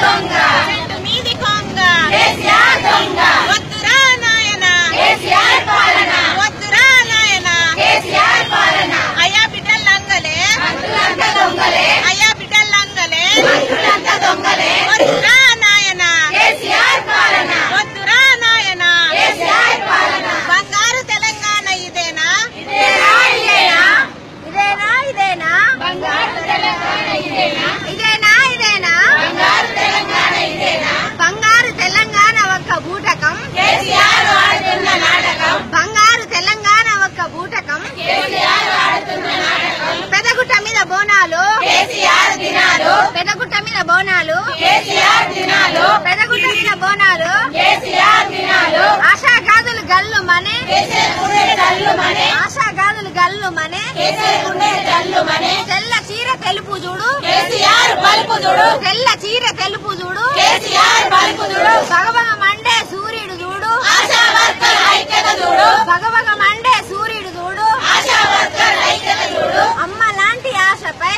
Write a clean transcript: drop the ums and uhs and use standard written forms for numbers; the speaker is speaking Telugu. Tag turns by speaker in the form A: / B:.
A: దొంగ చెట్టు మీది కొంగ కేసీఆర్ దొంగ వద్దురా నాయన కేసీఆర్ పాలన వద్దురా నాయన కేసీఆర్ పాలన అయ్యా బిడ్డలంగలే మంత్రులంతా దొంగలే అయ్యా బిడ్డలంగలే మంత్రులంతా దొంగలే వద్దురా నాయన కేసీఆర్ పాలన వద్దురా నాయన కేసీఆర్ పాలన బంగారు తెలంగాణ ఇదేనా ఇదేనా ఇదేనా ఇదేనా ఇదేనా బంగారు తెలంగాణ ఇదేనా ఇదేనా ఇదేనా బంగారు తెలంగాణ ఇదేనా బంగారు తెలంగాణ ఒక్క బూటకం కేసీఆర్ ఆడుతున్న నాటకం బంగారు తెలంగాణ ఒక్క బూటకం కేసీఆర్ ఆడుతున్న నాటకం పెదగుట్ట మీద బోనాలు కేసీఆర్ దినాలు పెదగుట్ట మీద బోనాలు కేసీఆర్ దినాలు పెదగుట్ట మీద బోనాలు కేసీఆర్ దినాలు ఆశా గాజులు గల్లు మనే కేసీఆర్ గల్లు మనే ఆశా గాజులు గల్లు మనే కేసీఆర్ గల్లు మనే తెల్ల చీర తెలుపు చూడు కేసీఆర్ బలుపు చూడు తెల్ల చీర తెలుపు చూడు కేసీఆర్ బలుపు చూడు భగభగ మండే సూర్యుడు చూడు ఆశా వర్కర్ ఐక్యత చూడు భగభగ మండే సూర్యుడు చూడు ఆశా వర్కర్ ఐక్యత చూడు అమ్మ లాంటి ఆశపై